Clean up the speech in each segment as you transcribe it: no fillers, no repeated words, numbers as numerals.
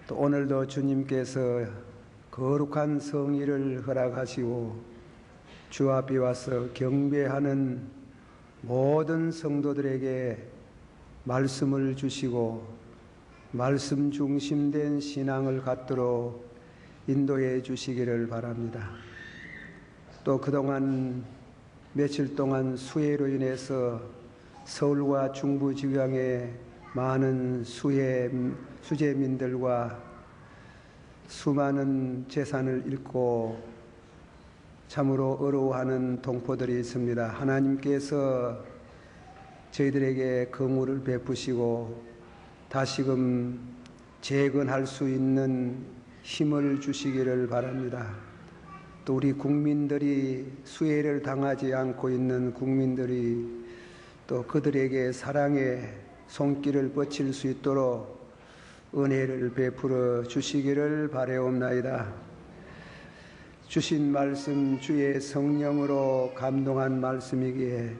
또 오늘도 주님께서 거룩한 성의를 허락하시고 주 앞에 와서 경배하는 모든 성도들에게 말씀을 주시고 말씀 중심된 신앙을 갖도록 인도해 주시기를 바랍니다. 또 그동안 며칠 동안 수해로 인해서 서울과 중부 지방의 많은 수재민들과 수많은 재산을 잃고 참으로 어려워하는 동포들이 있습니다. 하나님께서 저희들에게 긍휼을 베푸시고 다시금 재건할 수 있는 힘을 주시기를 바랍니다. 또 우리 국민들이 수해를 당하지 않고 있는 국민들이 또 그들에게 사랑의 손길을 뻗칠 수 있도록 은혜를 베풀어 주시기를 바라옵나이다. 주신 말씀 주의 성령으로 감동한 말씀이기에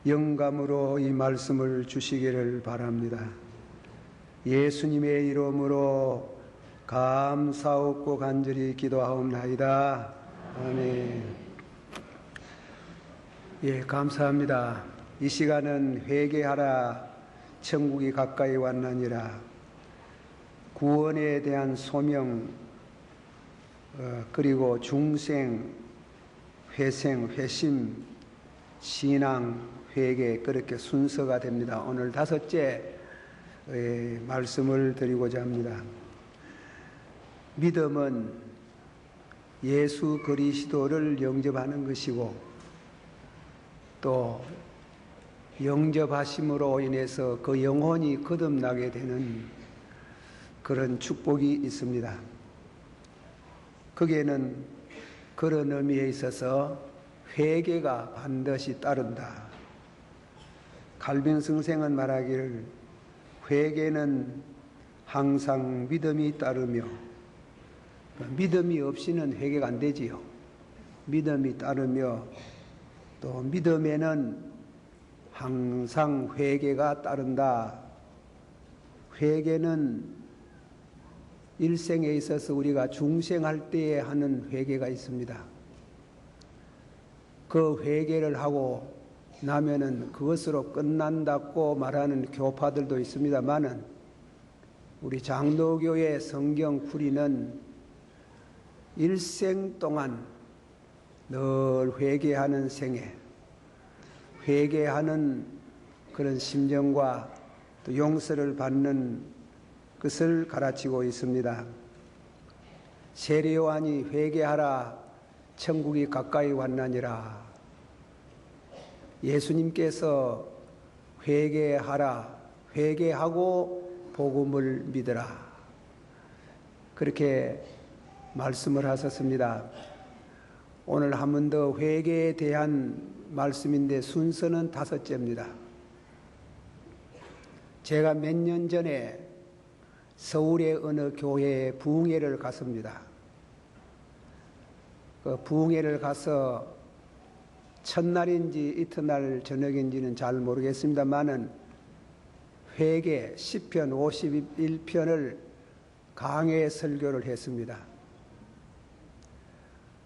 영감으로 이 말씀을 주시기를 바랍니다. 예수님의 이름으로 감사하고 간절히 기도하옵나이다. 아멘. 예, 감사합니다. 이 시간은 회개하라 천국이 가까이 왔나니라, 구원에 대한 소명, 그리고 중생, 회생, 회심, 신앙, 회개, 그렇게 순서가 됩니다. 오늘 5째 말씀을 드리고자 합니다. 믿음은 예수 그리스도를 영접하는 것이고 또 영접하심으로 인해서 그 영혼이 거듭나게 되는 그런 축복이 있습니다. 거기에는 그런 의미에 있어서 회개가 반드시 따른다. 칼빈 선생은 말하기를 회개는 항상 믿음이 따르며, 믿음이 없이는 회개가 안 되지요. 믿음이 따르며 또 믿음에는 항상 회개가 따른다. 회개는 일생에 있어서 우리가 중생할 때에 하는 회개가 있습니다. 그 회개를 하고 나면은 그것으로 끝난다고 말하는 교파들도 있습니다만은 우리 장로교의 성경풀이는 일생 동안 늘 회개하는 생애, 회개하는 그런 심정과 또 용서를 받는 것을 가르치고 있습니다. 세례요한이 회개하라 천국이 가까이 왔나니라. 예수님께서 회개하라, 회개하고 복음을 믿으라, 그렇게 말씀을 하셨습니다. 오늘 한 번 더 회개에 대한 말씀인데 순서는 5째입니다. 제가 몇 년 전에 서울의 어느 교회에 부흥회를 갔습니다. 그 부흥회를 가서 첫날인지 이튿날 저녁인지는 잘 모르겠습니다만은 회개 시편 51편을 강해 설교를 했습니다.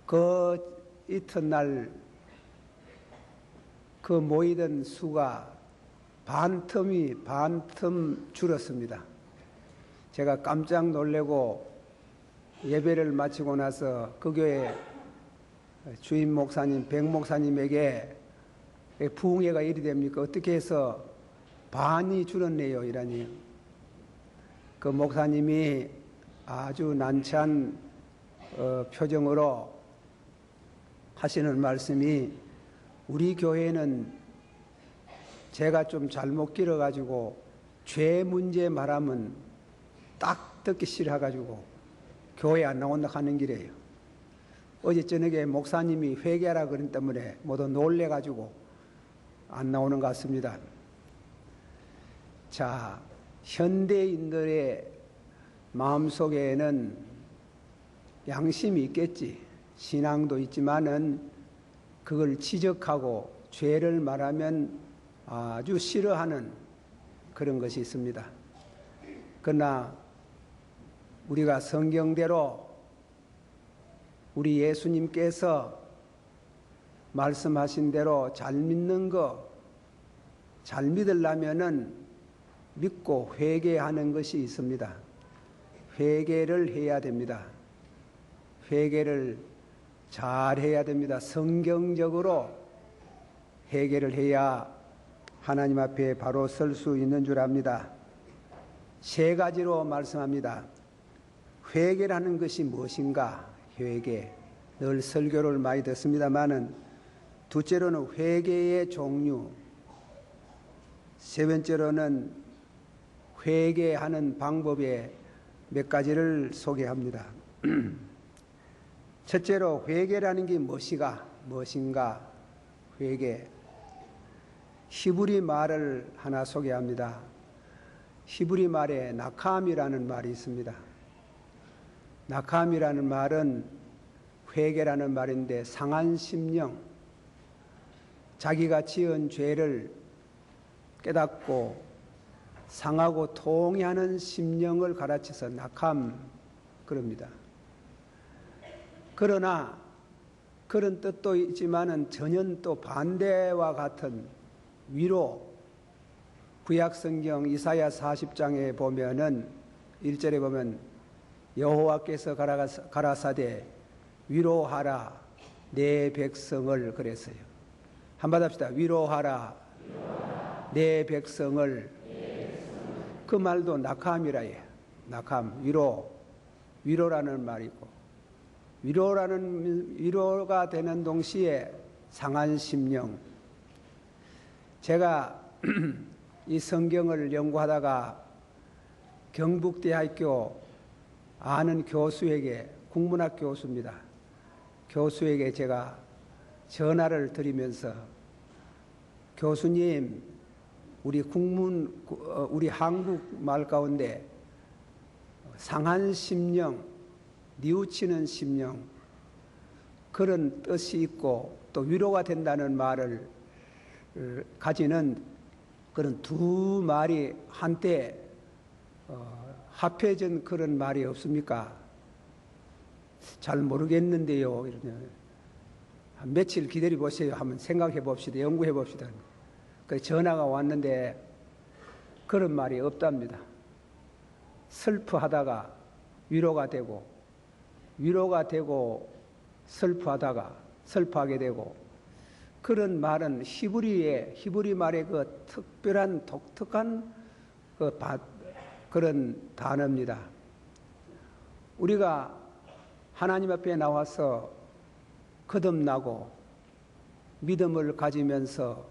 그 이튿날 그 모이던 수가 반틈 줄었습니다. 제가 깜짝 놀래고 예배를 마치고 나서 그 교회 주임 목사님, 백 목사님에게 부흥회가 이리 됩니까? 어떻게 해서 반이 줄었네요, 이라니. 그 목사님이 아주 난처한 표정으로 하시는 말씀이, 우리 교회는 제가 좀 잘못 길어가지고 죄 문제 말하면 딱 듣기 싫어가지고 교회 안 나온다 하는 길이에요. 어제 저녁에 목사님이 회개하라 그런 때문에 모두 놀래가지고 안 나오는 것 같습니다. 자, 현대인들의 마음속에는 양심이 있겠지. 신앙도 있지만은 그걸 지적하고 죄를 말하면 아주 싫어하는 그런 것이 있습니다. 그러나 우리가 성경대로 우리 예수님께서 말씀하신 대로 잘 믿는 거, 잘 믿으려면은 믿고 회개하는 것이 있습니다. 회개를 해야 됩니다. 회개를 잘 해야 됩니다. 성경적으로 회개를 해야 하나님 앞에 바로 설 수 있는 줄 압니다. 세 가지로 말씀합니다. 회개라는 것이 무엇인가? 회개. 늘 설교를 많이 듣습니다마는 둘째로는 회개의 종류, 세 번째로는 회개하는 방법의 몇 가지를 소개합니다. 첫째로 회개라는 게 무엇인가? 회개. 히브리 말을 하나 소개합니다. 히브리 말에 나캄이라는 말이 있습니다. 나캄이라는 말은 회개라는 말인데 상한 심령, 자기가 지은 죄를 깨닫고 상하고 통회하는 심령을 가르쳐서 나캄 그럽니다. 그러나 그런 뜻도 있지만은 전혀 또 반대와 같은 위로, 구약성경 이사야 40장에 보면은 1절에 보면 여호와께서 가라사대 위로하라 내 백성을 그랬어요. 한번 합시다. 위로하라 내 백성을. 그 말도 나캄이라예요. 나캄, 위로라는 말이고, 위로가 되는 동시에 상한 심령. 제가 이 성경을 연구하다가 경북대학교 아는 교수에게, 국문학 교수입니다. 교수에게 제가 전화를 드리면서 교수님, 우리 한국 말 가운데 상한 심령, 뉘우치는 심령, 그런 뜻이 있고 또 위로가 된다는 말을 가지는 그런 두 말이 한때 합해진 그런 말이 없습니까? 잘 모르겠는데요. 이러면 며칠 기다려 보세요. 한번 생각해 봅시다. 연구해 봅시다. 그 전화가 왔는데 그런 말이 없답니다. 슬퍼하다가 위로가 되고, 위로가 되고 슬퍼하다가 슬퍼하게 되고, 그런 말은 히브리 말의 그 특별한 독특한 그런 단어입니다. 우리가 하나님 앞에 나와서 거듭나고 믿음을 가지면서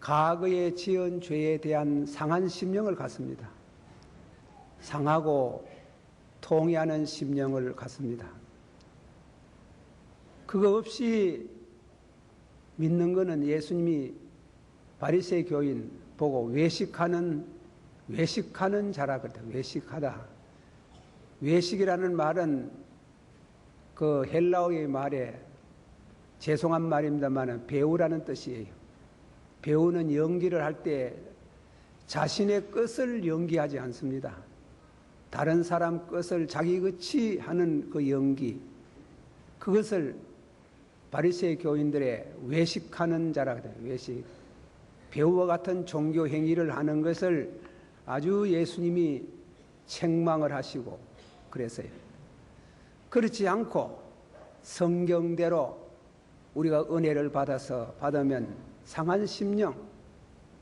과거에 지은 죄에 대한 상한 심령을 갖습니다. 상하고 통회하는 심령을 갖습니다. 그거 없이 믿는 것은 예수님이 바리새인 교인 보고 외식하는 자라 그랬다. 외식하다. 외식이라는 말은 그 헬라어의 말에 죄송한 말입니다만 배우라는 뜻이에요. 배우는 연기를 할 때 자신의 것을 연기하지 않습니다. 다른 사람 것을 자기 것이 하는 그 연기, 그것을 바리새인 교인들의 외식하는 자라 그래요. 외식. 배우와 같은 종교 행위를 하는 것을 아주 예수님이 책망을 하시고 그랬어요. 그렇지 않고 성경대로 우리가 은혜를 받으면 상한 심령,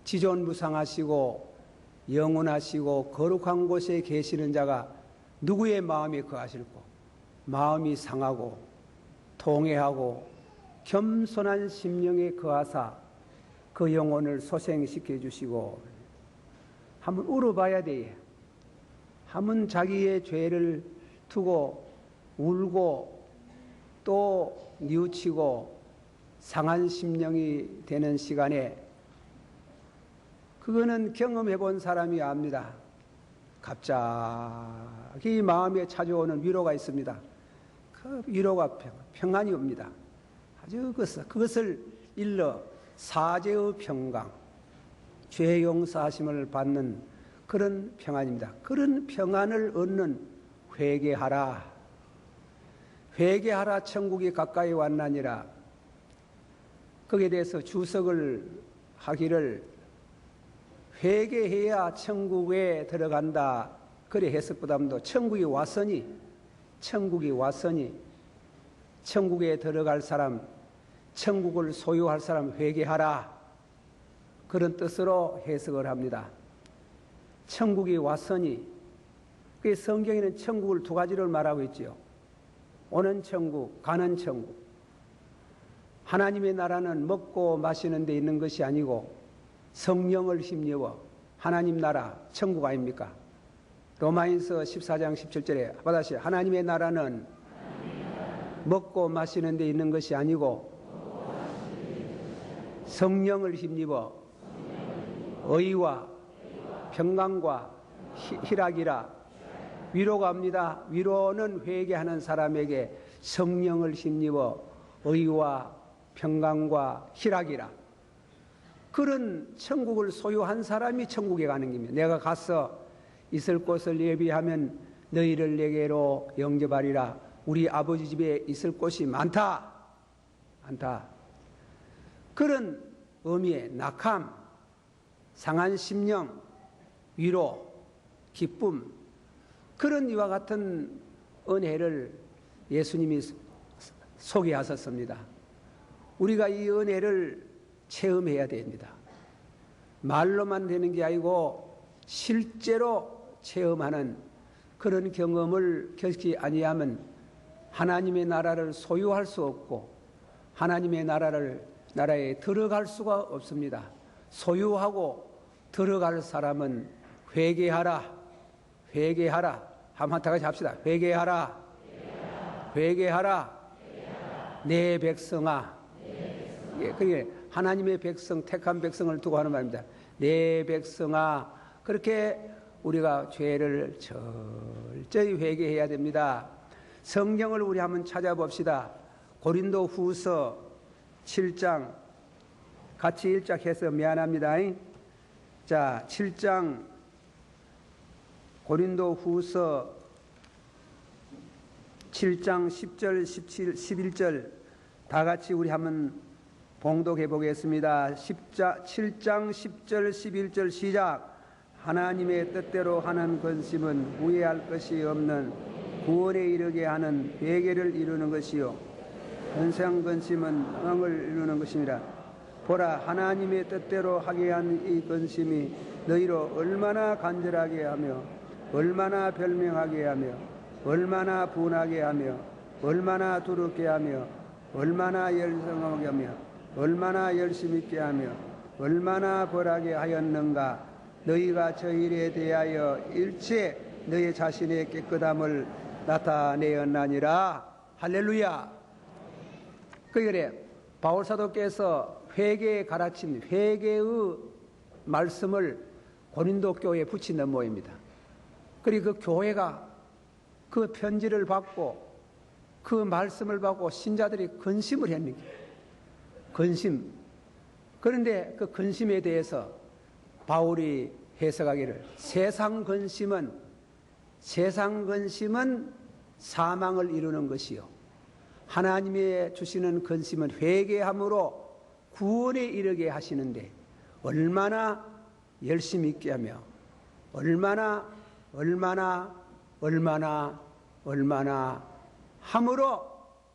지존무상하시고 영원하시고 거룩한 곳에 계시는 자가 누구의 마음에 거하실고, 마음이 상하고 통회하고 겸손한 심령에 거하사 그 영혼을 소생시켜 주시고. 한번 울어봐야 돼. 한번 자기의 죄를 두고 울고 또 뉘우치고 상한 심령이 되는 시간에, 그거는 경험해 본 사람이 압니다. 갑자기 마음에 찾아오는 위로가 있습니다. 그 위로가 평안이 옵니다. 아주 그것을 일러 사죄의 평강, 죄 용서하심을 받는 그런 평안입니다. 그런 평안을 얻는 회개하라. 회개하라 천국이 가까이 왔나니라. 거기에 대해서 주석을 하기를 회개해야 천국에 들어간다. 그래 해석보다도 천국이 왔으니 천국에 들어갈 사람, 천국을 소유할 사람 회개하라. 그런 뜻으로 해석을 합니다. 천국이 왔으니, 그 성경에는 천국을 두 가지를 말하고 있지요. 오는 천국, 가는 천국. 하나님의 나라는 먹고 마시는 데 있는 것이 아니고 성령을 힘입어 하나님 나라, 천국 아닙니까? 로마인서 14장 17절에 다시 하나님의 나라는 먹고 마시는 데 있는 것이 아니고 성령을 힘입어 의와 평강과 희락이라. 위로가 옵니다. 위로는 회개하는 사람에게 성령을 힘입어 의와 평강과 희락이라. 그런 천국을 소유한 사람이 천국에 가는 겁니다. 내가 가서 있을 곳을 예비하면 너희를 내게로 영접하리라. 우리 아버지 집에 있을 곳이 많다. 그런 의미의 낙함, 상한 심령, 위로, 기쁨, 그런 이와 같은 은혜를 예수님이 소개하셨습니다. 우리가 이 은혜를 체험해야 됩니다. 말로만 되는 게 아니고 실제로 체험하는 그런 경험을 겪지 아니하면 하나님의 나라를 소유할 수 없고 하나님의 나라에 들어갈 수가 없습니다. 소유하고 들어갈 사람은 회개하라. 한번 다 같이 합시다. 회개하라. 내 백성아. 그게 하나님의 백성, 택한 백성을 두고 하는 말입니다. 내 백성아. 그렇게 우리가 죄를 철저히 회개해야 됩니다. 성경을 우리 한번 찾아봅시다. 고린도 후서 7장 같이 일작해서 미안합니다. 자, 7장 고린도 후서 7장 10절, 17, 11절 다 같이 우리 한번 봉독해 보겠습니다. 7장 10절, 11절 시작. 하나님의 뜻대로 하는 근심은 후회할 것이 없는 구원에 이르게 하는 회개를 이루는 것이요 현상 근심은 흥을 이루는 것입니다. 보라, 하나님의 뜻대로 하게 한 이 근심이 너희로 얼마나 간절하게 하며 얼마나 별명하게 하며 얼마나 분하게 하며 얼마나 두렵게 하며 얼마나 열성하게 하며 얼마나 열심 있게 하며 얼마나 벌하게 하였는가. 너희가 저 일에 대하여 일체 너희 자신의 깨끗함을 나타내었나니라. 할렐루야. 그래 바울 사도께서 회개에 가르친 회개의 말씀을 고린도 교회에 붙이는 모입니다. 그리고 그 교회가 그 편지를 받고 그 말씀을 받고 신자들이 근심을 했는 거예요. 근심. 그런데 그 근심에 대해서 바울이 해석하기를 세상 근심은 사망을 이루는 것이요 하나님의 주시는 근심은 회개함으로 구원에 이르게 하시는데 얼마나 열심히 있게 하며 얼마나 함으로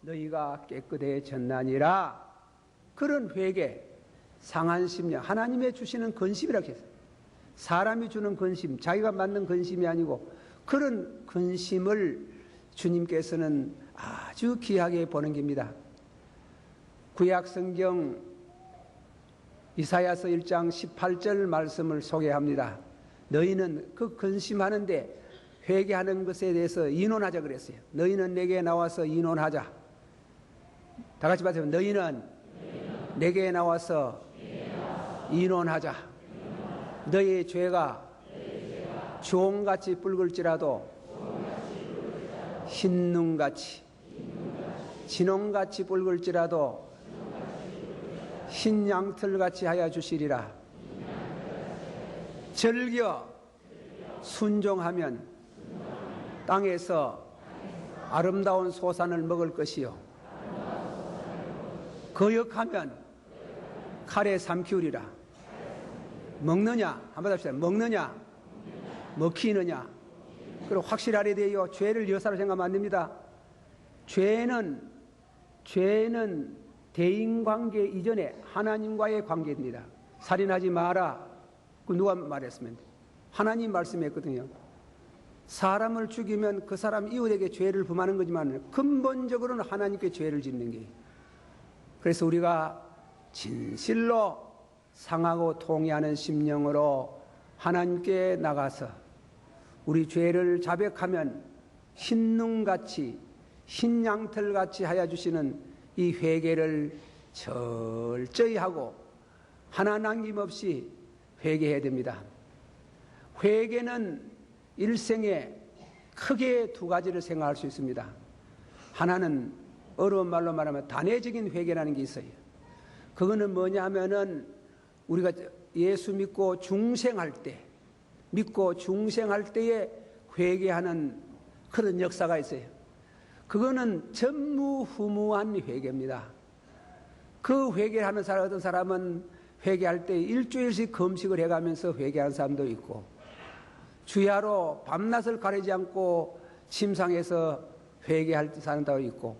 너희가 깨끗해졌나니라. 그런 회개, 상한 심령, 하나님의 주시는 근심이라고 했어요. 사람이 주는 근심, 자기가 만든 근심이 아니고 그런 근심을 주님께서는 아주 귀하게 보는 겁니다. 구약성경 이사야서 1장 18절 말씀을 소개합니다. 너희는 그 근심하는데 회개하는 것에 대해서 의논하자 그랬어요. 너희는 내게 나와서 의논하자. 다 같이 말해요. 너희는 내게 나와서 의논하자. 너희의 죄가 주홍같이 붉을지라도 흰눈같이 진홍같이 붉을지라도 흰 양털같이 하여 주시리라. 즐겨 순종하면 땅에서 아름다운 소산을 먹을 것이요 거역하면 칼에 삼키우리라. 먹느냐 한번 합시다. 먹느냐 먹히느냐. 그리고 확실하게 돼요. 죄를 여사로 생각하면 안 됩니다. 죄는 대인관계 이전에 하나님과의 관계입니다. 살인하지 마라. 그 누가 말했으면 하나님 말씀했거든요. 사람을 죽이면 그 사람 이웃에게 죄를 범하는 거지만 근본적으로는 하나님께 죄를 짓는 게. 그래서 우리가 진실로 상하고 통회하는 심령으로 하나님께 나가서 우리 죄를 자백하면 흰눈같이 흰 양털같이 하여 주시는 이 회개를 철저히 하고 하나 남김없이 회개해야 됩니다. 회개는 일생에 크게 두 가지를 생각할 수 있습니다. 하나는 어려운 말로 말하면 단회적인 회개라는 게 있어요. 그거는 뭐냐 하면은 우리가 예수 믿고 중생할 때에 회개하는 그런 역사가 있어요. 그거는 전무후무한 회개입니다. 그 회개를 하는 사람, 어떤 사람은 회개할 때 일주일씩 금식을 해가면서 회개하는 사람도 있고, 주야로 밤낮을 가리지 않고 침상에서 회개할 사람도 있고,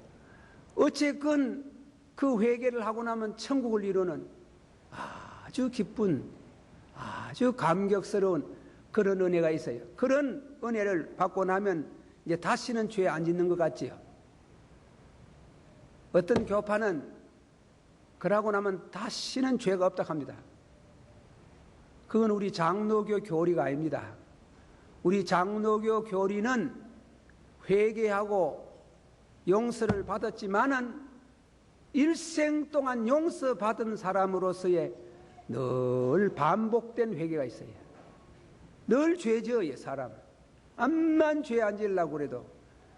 어쨌건 그 회개를 하고 나면 천국을 이루는 아주 기쁜, 아주 감격스러운 그런 은혜가 있어요. 그런 은혜를 받고 나면 이제 다시는 죄 안 짓는 것 같지요. 어떤 교파는 그러고 나면 다시는 죄가 없다 합니다. 그건 우리 장로교 교리가 아닙니다. 우리 장로교 교리는 회개하고 용서를 받았지만은 일생 동안 용서받은 사람으로서의 늘 반복된 회개가 있어요. 늘 죄 지어요, 사람. 암만 죄 안 지으려고 그래도,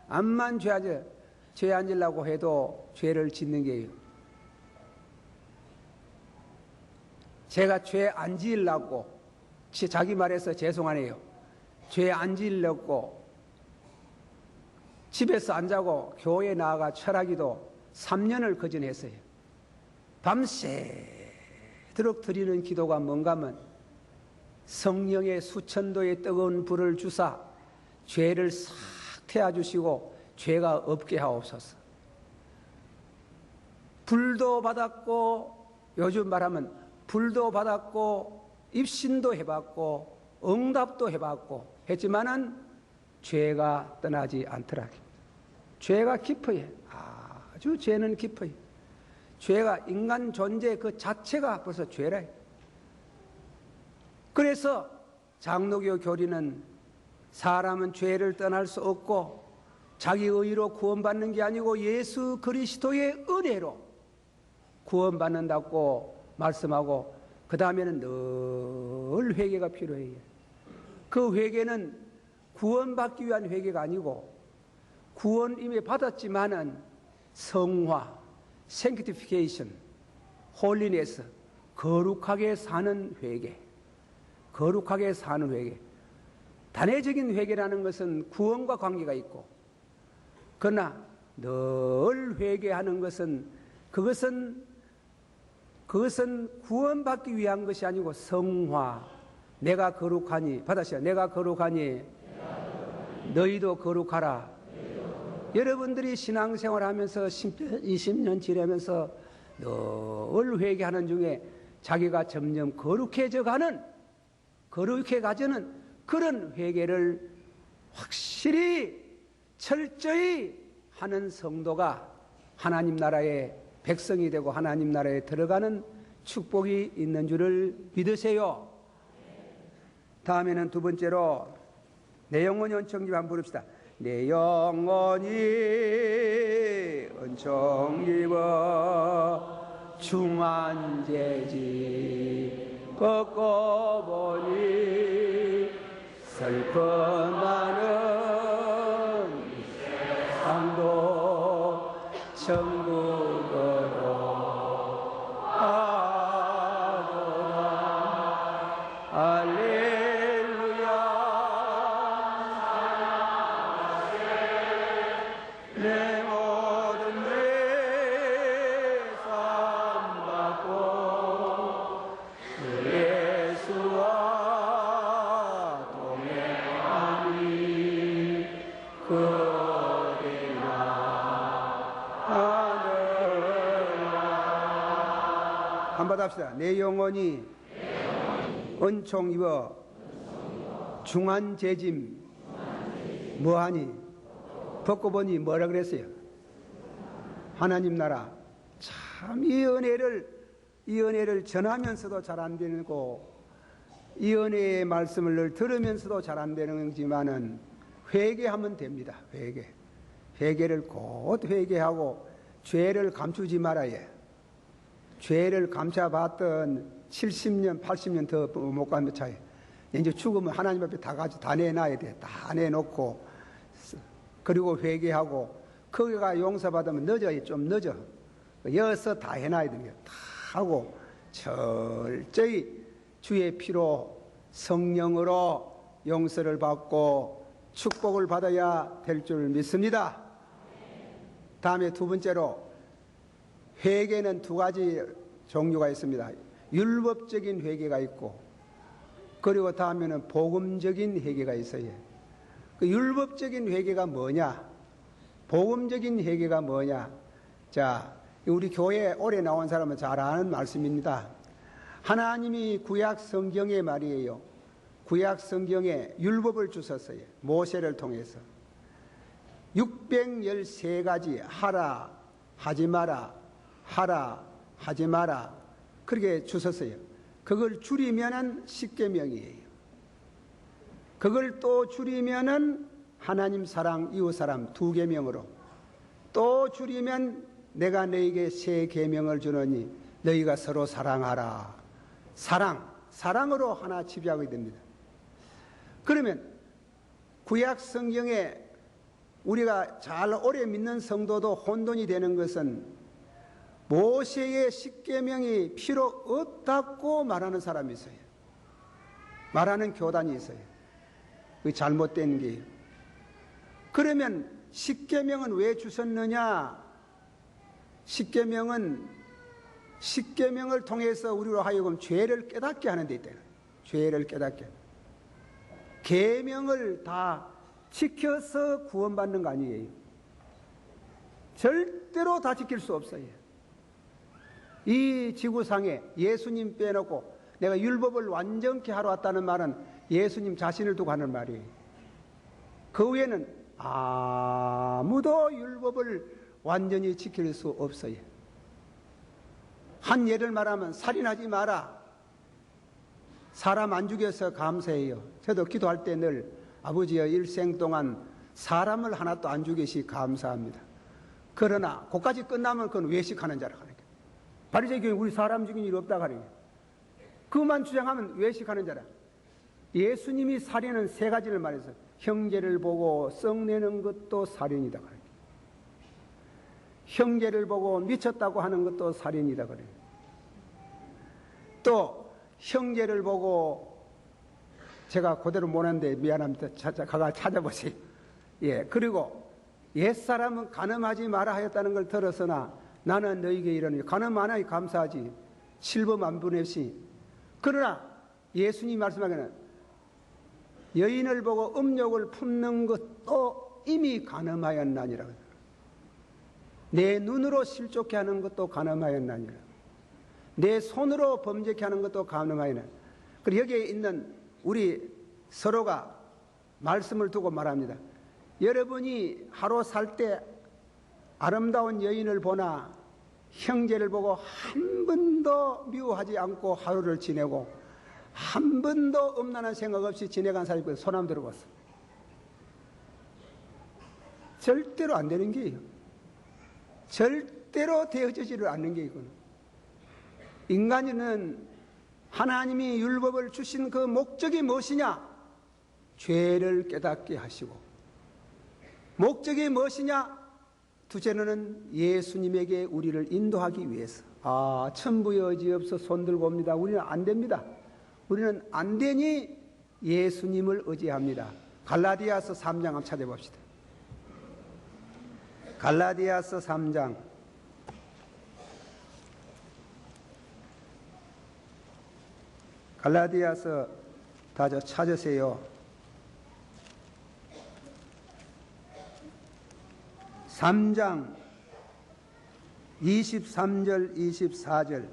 암만 죄 안 지으려고 해도 죄를 짓는 게요. 제가 죄 안 지으려고, 자기 말해서 죄송하네요. 죄 안 지으려고 집에서 안 자고 교회에 나아가 철학기도 3년을 거진했어요. 밤새도록 드리는 기도가 뭔가 하면 성령의 수천도의 뜨거운 불을 주사 죄를 싹 태워주시고 죄가 없게 하옵소서. 불도 받았고, 요즘 말하면 불도 받았고 입신도 해봤고 응답도 해봤고 했지만은 죄가 떠나지 않더라. 죄가 깊어요. 아주 죄는 깊어요. 죄가 인간 존재 그 자체가 벌써 죄라. 그래서 장로교 교리는 사람은 죄를 떠날 수 없고 자기 의로 구원받는 게 아니고 예수 그리스도의 은혜로 구원받는다고 말씀하고, 그 다음에는 늘 회개가 필요해요. 그 회개는 구원받기 위한 회개가 아니고 구원 이미 받았지만은 성화, sanctification, holiness, 거룩하게 사는 회개, 거룩하게 사는 회개. 단회적인 회개라는 것은 구원과 관계가 있고, 그러나 늘 회개하는 것은 그것은 구원받기 위한 것이 아니고 성화, 내가 거룩하니, 받으시오. 내가 거룩하니 너희도 거룩하라. 여러분들이 신앙생활 하면서 20년 지내면서 늘 회개하는 중에 자기가 점점 거룩해져 가는 그런 회개를 확실히 철저히 하는 성도가 하나님 나라의 백성이 되고 하나님 나라에 들어가는 축복이 있는 줄을 믿으세요. 다음에는 두 번째로 내 영혼이 은총 입어 한번 부릅시다. 내 영혼이 은총 입어 중한 죄지 벗고 보니 슬픈 나는 세상도 천국으로 가노라. 할렐루야. 내 모든 죄 사함받고 그 예수와 동행하니 그리나 하늘나. 한번 합시다. 내 영혼이 은총 입어 중한 재짐 뭐하니? 벗고 보니 뭐라 그랬어요? 하나님 나라. 참 이 은혜를 전하면서도 잘 안 되고 이 은혜의 말씀을 늘 들으면서도 잘 안 되는 거지만은 회개하면 됩니다. 회개를 곧 회개하고 죄를 감추지 말아야. 죄를 감춰봤던 70년 80년 더 못 가면 차이. 이제 죽으면 하나님 앞에 다 내놔야 돼. 다 내놓고 그리고 회개하고 거기가 용서받으면 늦어요. 좀 늦어. 여기서 다 해놔야 됩니다. 다 하고 철저히 주의 피로 성령으로 용서를 받고 축복을 받아야 될 줄 믿습니다. 다음에 두 번째로 회개는 두 가지 종류가 있습니다. 율법적인 회개가 있고 그리고 다음에는 복음적인 회개가 있어요. 그 율법적인 회개가 뭐냐? 복음적인 회개가 뭐냐? 자, 우리 교회에 오래 나온 사람은 잘 아는 말씀입니다. 하나님이 구약 성경에 말이에요. 구약 성경에 율법을 주셨어요. 모세를 통해서. 613가지 하라, 하지 마라, 하라, 하지 마라. 그렇게 주셨어요. 그걸 줄이면은 십계명이에요. 그걸 또 줄이면은 하나님 사랑, 이웃 사람 두 계명으로 또 줄이면 내가 너에게 세 계명을 주노니 너희가 서로 사랑하라. 사랑으로 하나 집약이 됩니다. 그러면 구약 성경에 우리가 잘 오래 믿는 성도도 혼돈이 되는 것은 모세의 십계명이 필요 없다고 말하는 사람이 있어요. 말하는 교단이 있어요. 그 잘못된 게. 그러면 십계명은 왜 주셨느냐? 십계명을 통해서 우리로 하여금 죄를 깨닫게 하는 데 있다는 거예요. 죄를 깨닫게. 계명을 다 지켜서 구원받는 거 아니에요. 절대로 다 지킬 수 없어요. 이 지구상에 예수님 빼놓고 내가 율법을 완전케 하러 왔다는 말은 예수님 자신을 두고 하는 말이에요. 그 외에는 아무도 율법을 완전히 지킬 수 없어요. 한 예를 말하면 살인하지 마라. 사람 안 죽여서 감사해요. 저도 기도할 때 늘 아버지의 일생 동안 사람을 하나도 안 죽이시 감사합니다. 그러나 그까지 끝나면 그건 외식하는 자라 하는 거예요. 바리새인 교회 우리 사람 죽인 일 없다 하는 거예요. 그만 주장하면 외식하는 자라. 예수님이 살인은 세 가지를 말해서 형제를 보고 썩내는 것도 살인이다 그래요. 형제를 보고 미쳤다고 하는 것도 살인이다 그래요. 또 형제를 보고 제가 그대로 못하는데 미안합니다. 가가 찾아보세요. 예, 그리고 옛사람은 간음하지 마라 하였다는 걸 들었으나 나는 너희에게 이르노니 간음 안 하니 감사하지. 7번 만분의 그러나 예수님 말씀하기는 여인을 보고 음욕을 품는 것도 이미 간음하였나니라. 내 눈으로 실족케 하는 것도 간음하였나니라. 내 손으로 범죄케 하는 것도 간음하였나. 그리고 여기에 있는 우리 서로가 말씀을 두고 말합니다. 여러분이 하루 살 때 아름다운 여인을 보나 형제를 보고 한 번도 미워하지 않고 하루를 지내고 한 번도 음란한 생각 없이 지내간 사람이 손 한번 들어봤어. 절대로 안 되는 게요. 절대로 되어지지를 않는 게 이거는. 인간은 하나님이 율법을 주신 그 목적이 무엇이냐? 죄를 깨닫게 하시고. 목적이 무엇이냐? 둘째는 예수님에게 우리를 인도하기 위해서. 천부여지없어 손들고 옵니다. 우리는 안 됩니다. 우리는 안 되니 예수님을 의지합니다. 갈라디아서 3장 한번 찾아봅시다. 갈라디아서 3장 갈라디아서 다 찾으세요. 3장 23절 24절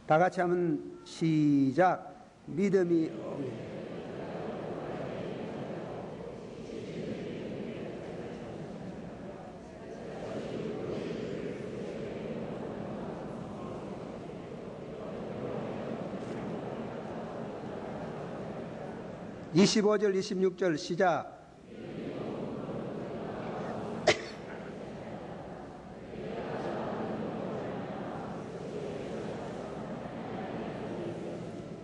다 같이 하면 시작. 믿음이 25절 26절 시작.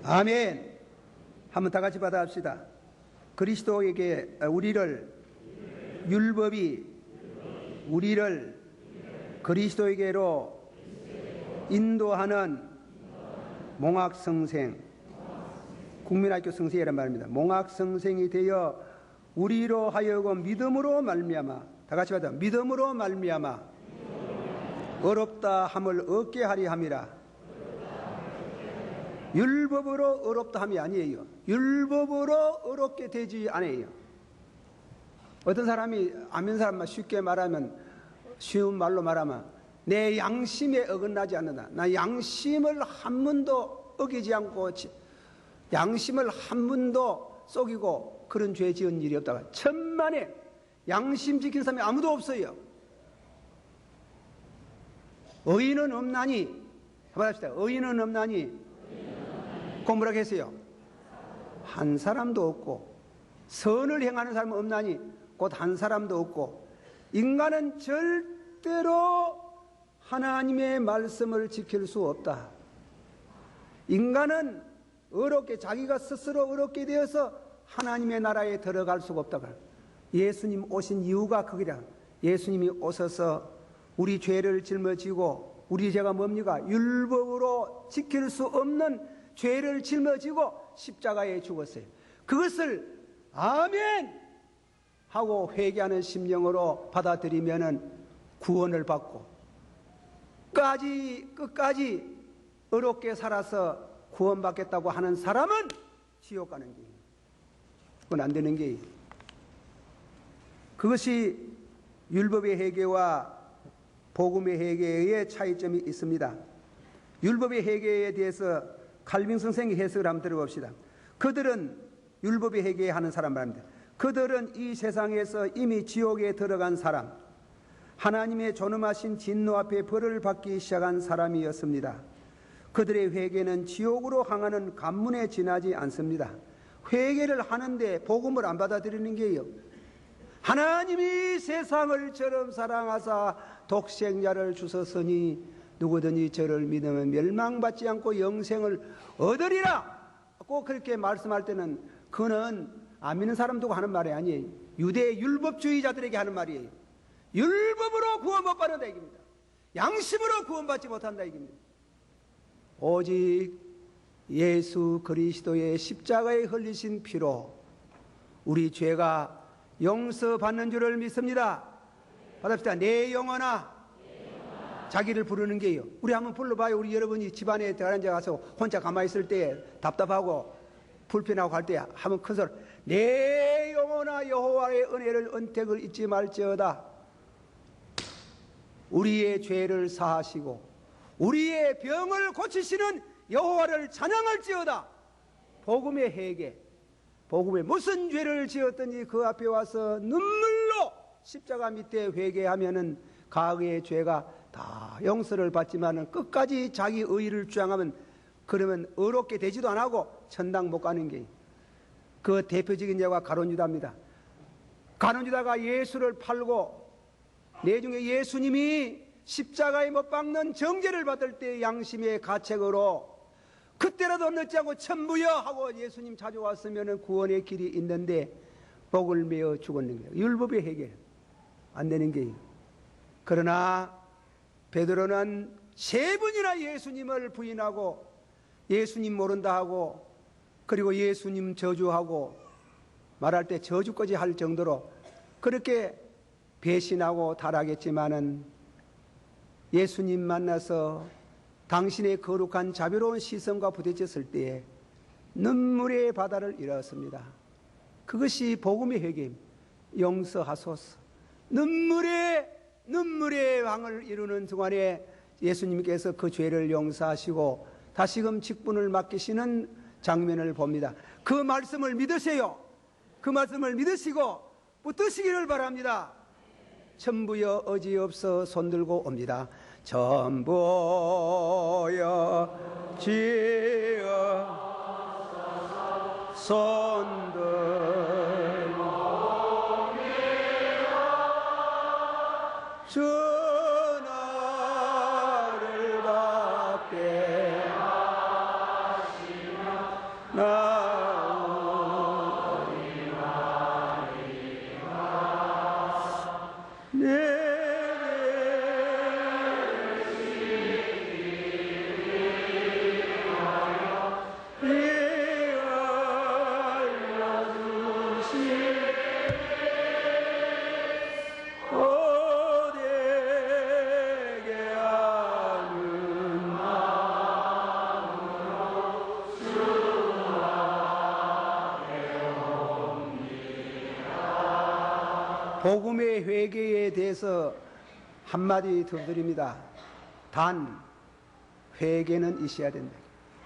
아멘. 한번 다 같이 받아합시다. 그리스도에게 율법이 우리를 그리스도에게로 인도하는 몽학성생, 국민학교 성생이란 말입니다. 몽학성생이 되어 우리로 하여금 믿음으로 말미암아, 다 같이 받아, 믿음으로 말미암아 어렵다 함을 얻게 하리 함이라. 율법으로 어렵다 함이 아니에요. 율법으로 어렵게 되지 않아요. 어떤 사람이 아는 사람만 쉽게 말하면, 쉬운 말로 말하면 내 양심에 어긋나지 않는다. 나 양심을 한 번도 어기지 않고 양심을 한 번도 속이고 그런 죄 지은 일이 없다가 천만에 양심 지키는 사람이 아무도 없어요. 의인은 없나니, 한번 합시다. 의인은 없나니 뭐라고 했어요? 한 사람도 없고, 선을 행하는 사람은 없나니 곧 한 사람도 없고, 인간은 절대로 하나님의 말씀을 지킬 수 없다. 인간은 어렵게, 자기가 스스로 어렵게 되어서 하나님의 나라에 들어갈 수가 없다. 예수님 오신 이유가 그거다. 예수님이 오셔서 우리 죄를 짊어지고, 우리 죄가 뭡니까? 율법으로 지킬 수 없는 죄를 짊어지고 십자가에 죽었어요. 그것을 아멘 하고 회개하는 심령으로 받아들이면 구원을 받고, 끝까지 어렵게 살아서 구원받겠다고 하는 사람은 지옥 가는 게, 그건 안 되는 게, 그것이 율법의 회개와 복음의 회개의 차이점이 있습니다. 율법의 회개에 대해서 칼빈 선생의 해석을 한번 들어봅시다. 그들은 율법의 회개하는 사람 말입니다. 그들은 이 세상에서 이미 지옥에 들어간 사람, 하나님의 존엄하신 진노 앞에 벌을 받기 시작한 사람이었습니다. 그들의 회개는 지옥으로 향하는 관문에 지나지 않습니다. 회개를 하는데 복음을 안 받아들이는 게요. 하나님이 세상을 저럼 사랑하사 독생자를 주셨으니 누구든지 저를 믿으면 멸망받지 않고 영생을 얻으리라. 꼭 그렇게 말씀할 때는 그는 안 믿는 사람 두고 하는 말이 아니에요. 유대 율법주의자들에게 하는 말이에요. 율법으로 구원 못 받는다 얘기입니다. 양심으로 구원받지 못한다 얘기입니다. 오직 예수 그리스도의 십자가에 흘리신 피로 우리 죄가 용서받는 줄을 믿습니다. 받읍시다. 내 영혼아, 자기를 부르는 게요. 우리 한번 불러봐요. 우리 여러분이 집안에 다른 데 가서 혼자 가만히 있을 때 답답하고 불편하고 할 때 한번 큰 소리, 내 영혼아 여호와의 은혜를 언택을 잊지 말지어다. 우리의 죄를 사하시고 우리의 병을 고치시는 여호와를 찬양할지어다. 복음의 회개, 복음에 무슨 죄를 지었든지 그 앞에 와서 눈물로 십자가 밑에 회개하면은 과거의 죄가 다 용서를 받지만은 끝까지 자기 의의를 주장하면, 그러면 어렵게 되지도 안 하고 천당 못 가는 게, 그 대표적인 예가 가룟유다입니다. 가룟유다가 예수를 팔고 내중에 예수님이 십자가에 못 박는 정죄를 받을 때 양심의 가책으로 그때라도 늦지 않고 천부여 하고 예수님 찾아왔으면 구원의 길이 있는데 복을 메어 죽었는 거예요. 율법의 해결 안 되는 게요. 그러나 베드로는 3번이나 예수님을 부인하고 예수님 모른다 하고, 그리고 예수님 저주하고 말할 때 저주까지 할 정도로 그렇게 배신하고 타락했지만은 예수님 만나서 당신의 거룩한 자비로운 시선과 부딪혔을 때에 눈물의 바다를 일었습니다. 그것이 복음의 회개입니다. 용서하소서. 눈물의 왕을 이루는 동안에 예수님께서 그 죄를 용서하시고 다시금 직분을 맡기시는 장면을 봅니다. 그 말씀을 믿으세요. 그 말씀을 믿으시고 붙드시기를 바랍니다. 천부여 어지없어 손들고 옵니다. 천부여 지어 손들고 전하를 받게 복음의 회개에 대해서 한마디 더 드립니다. 단 회개는 있어야 된다.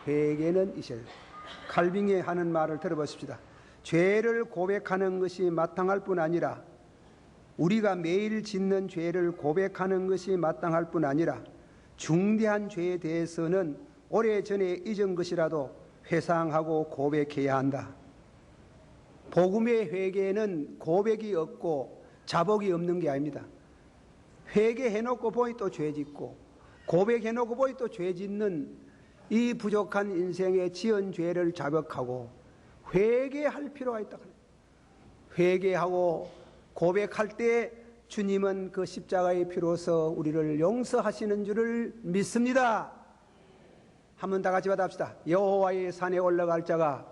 회개는 있어야 된다. 칼빙이 하는 말을 들어보십시다. 죄를 고백하는 것이 마땅할 뿐 아니라 우리가 매일 짓는 죄를 고백하는 것이 마땅할 뿐 아니라 중대한 죄에 대해서는 오래전에 잊은 것이라도 회상하고 고백해야 한다. 복음의 회개는 고백이 없고 자복이 없는 게 아닙니다. 회개해놓고 보니 또 죄 짓고 고백해놓고 보니 또 죄 짓는 이 부족한 인생의 지은 죄를 자백하고 회개할 필요가 있다. 회개하고 고백할 때 주님은 그 십자가의 피로서 우리를 용서하시는 줄을 믿습니다. 한번 다 같이 받아봅시다. 여호와의 산에 올라갈 자가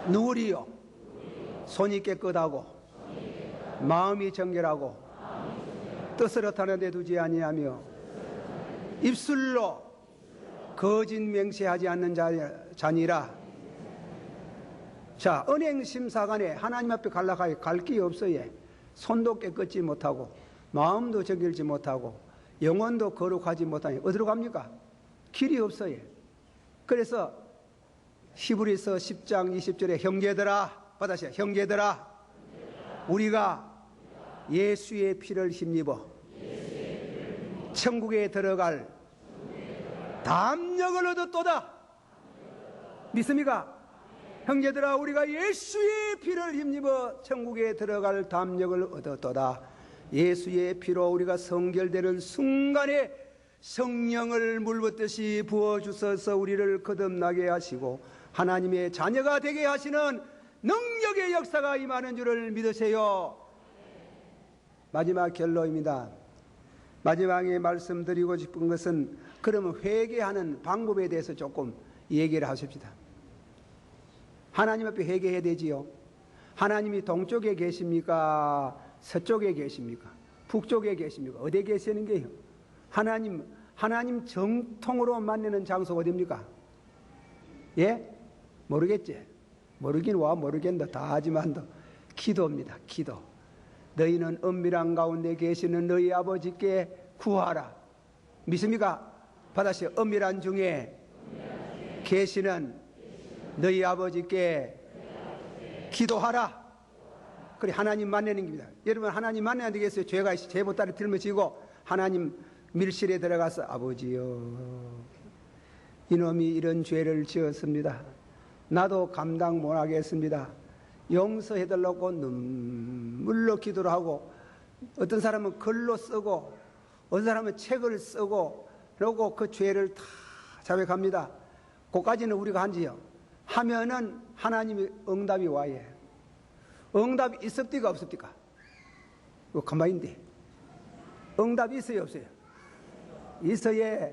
누구리요? 손이 깨끗하고 마음이 정결하고 뜻을 허탄한 데 두지 아니하며 입술로 거짓 맹세하지 않는 자니라. 자, 은행심사관에 하나님 앞에 갈라가야 갈 길이 없어요. 손도 깨끗지 못하고 마음도 정결지 못하고 영혼도 거룩하지 못하니 어디로 갑니까? 길이 없어요. 그래서 히브리서 10장 20절에 형제들아, 받아세요. 형제들아, 우리가 예수의 피를 힘입어 천국에 들어갈 담력을 얻었도다. 믿습니까? 형제들아, 우리가 예수의 피를 힘입어 천국에 들어갈 담력을 얻었도다. 예수의 피로 우리가 성결되는 순간에 성령을 물붓듯이 부어주셔서 우리를 거듭나게 하시고 하나님의 자녀가 되게 하시는 능력의 역사가 임하는 줄을 믿으세요. 마지막 결론입니다. 마지막에 말씀드리고 싶은 것은 그러면 회개하는 방법에 대해서 조금 얘기를 하십시다. 하나님 앞에 회개해야 되지요. 하나님이 동쪽에 계십니까? 서쪽에 계십니까? 북쪽에 계십니까? 어디에 계시는 게요? 하나님 정통으로 만나는 장소가 어디입니까? 예? 모르겠지? 모르긴 와 모르겠다 다 하지만도 기도입니다. 기도. 너희는 은밀한 가운데 계시는 너희 아버지께 구하라. 믿습니까? 받아시오. 은밀한 중에 계시는 너희 아버지께 기도하라. 그래, 하나님 만나는 겁니다. 여러분, 하나님 만나야 되겠어요? 죄가 있어. 죄 보따리 들면지고 하나님 밀실에 들어가서 아버지요, 이놈이 이런 죄를 지었습니다. 나도 감당 못하겠습니다. 용서해달라고 눈물로 기도를 하고, 어떤 사람은 글로 쓰고 어떤 사람은 책을 쓰고 그러고 그 죄를 다 자백합니다. 그까지는 우리가 한지요. 하면은 하나님이 응답이 와요. 응답이 있습니까 없습니까? 이거 가만히인데 응답이 있어요 없어요? 있어야.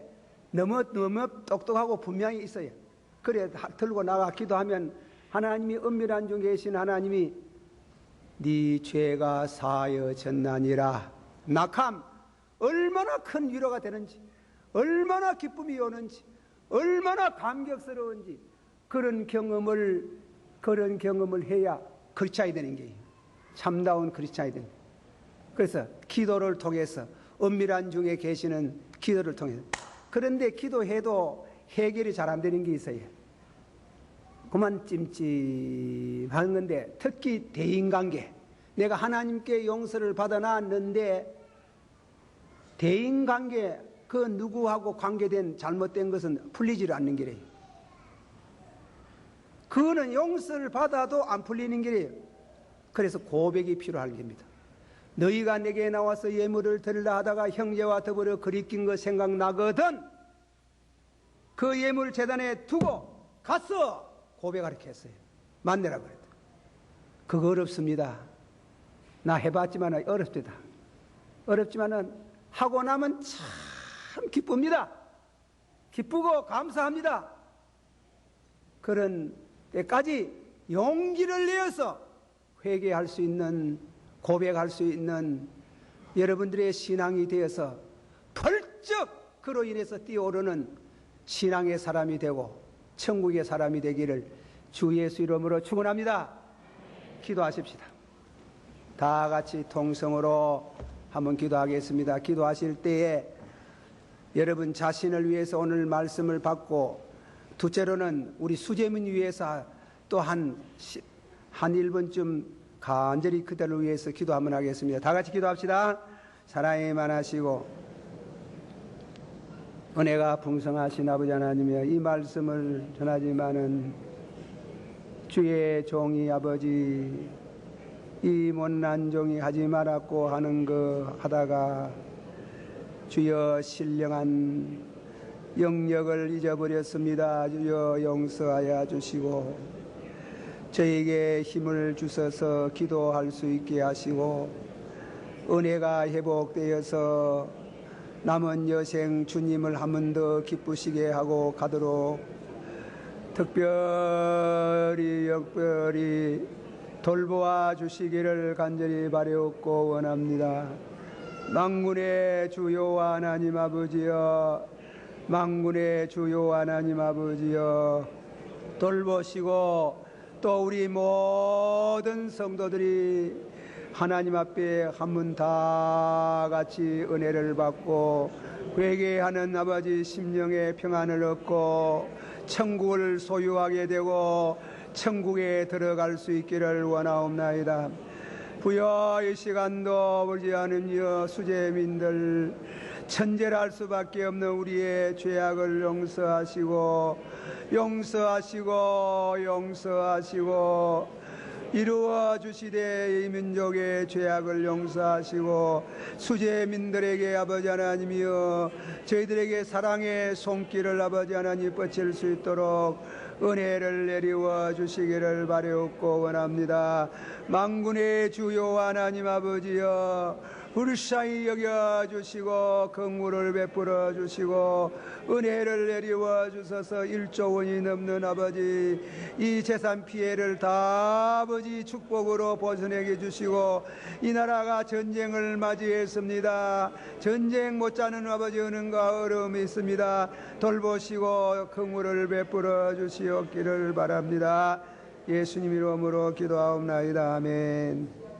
너무 똑똑하고 분명히 있어요. 그래 들고 나가 기도하면 하나님이 은밀한 중에 계신 하나님이 네 죄가 사여졌나니라. 낙함, 얼마나 큰 위로가 되는지, 얼마나 기쁨이 오는지, 얼마나 감격스러운지 그런 경험을 해야 크리스찬이 되는 게 참다운 크리스찬이 되는 거예요. 그래서 기도를 통해서 은밀한 중에 계시는 기도를 통해서. 그런데 기도해도 해결이 잘 안 되는 게 있어요. 그만 찜찜한 건데, 특히 대인관계. 내가 하나님께 용서를 받아놨는데 대인관계, 그 누구하고 관계된 잘못된 것은 풀리지를 않는 길이에요. 그거는 용서를 받아도 안 풀리는 길이에요. 그래서 고백이 필요한 겁니다. 너희가 내게 나와서 예물을 드리려 하다가 형제와 더불어 그리낀 거 생각나거든 그 예물 제단에 두고 가서 고백하라 했어요. 만내라 그랬다. 그거 어렵습니다. 나 해봤지만 어렵습니다. 어렵지만은 하고 나면 참 기쁩니다. 기쁘고 감사합니다. 그런 때까지 용기를 내어서 회개할 수 있는, 고백할 수 있는 여러분들의 신앙이 되어서 펄쩍 그로 인해서 뛰어오르는 신앙의 사람이 되고 천국의 사람이 되기를 주 예수 이름으로 축원합니다. 기도하십시다. 다 같이 통성으로 한번 기도하겠습니다. 기도하실 때에 여러분 자신을 위해서 오늘 말씀을 받고, 둘째로는 우리 수재민 위해서 또 한 1분쯤 간절히 그대를 위해서 기도 한번 하겠습니다. 다 같이 기도합시다. 사랑이 많으시고 은혜가 풍성하신 아버지 하나님이여, 이 말씀을 전하지만은 주의 종이 아버지 이 못난 종이 하지 말았고 하는 거 하다가 주여 신령한 영역을 잊어버렸습니다. 주여 용서하여 주시고 저에게 힘을 주셔서 기도할 수 있게 하시고 은혜가 회복되어서 남은 여생 주님을 한 번 더 기쁘시게 하고 가도록 특별히 역별히 돌보아 주시기를 간절히 바라옵고 원합니다. 만군의 주요 하나님 아버지여, 만군의 주요 하나님 아버지여, 돌보시고 또 우리 모든 성도들이 하나님 앞에 한 번 다 같이 은혜를 받고 회개하는 아버지 심령의 평안을 얻고 천국을 소유하게 되고 천국에 들어갈 수 있기를 원하옵나이다. 부여 이 시간도 아버지 하나님여, 수재민들 천재랄 수밖에 없는 우리의 죄악을 용서하시고 이루어 주시되 이 민족의 죄악을 용서하시고 수재민들에게 아버지 하나님이여 저희들에게 사랑의 손길을 아버지 하나님 뻗칠 수 있도록 은혜를 내리워 주시기를 바라옵고 원합니다. 만군의 주요 하나님 아버지여, 불쌍히 여겨주시고 긍휼을 베풀어 주시고 은혜를 내리워 주셔서 1조 원이 넘는 아버지 이 재산 피해를 다 아버지 축복으로 벗어내게 주시고, 이 나라가 전쟁을 맞이했습니다. 전쟁 못지않은 아버지 은은과 어려움이 있습니다. 돌보시고 긍휼을 베풀어 주시옵기를 바랍니다. 예수님 이름으로 기도하옵나이다. 아멘.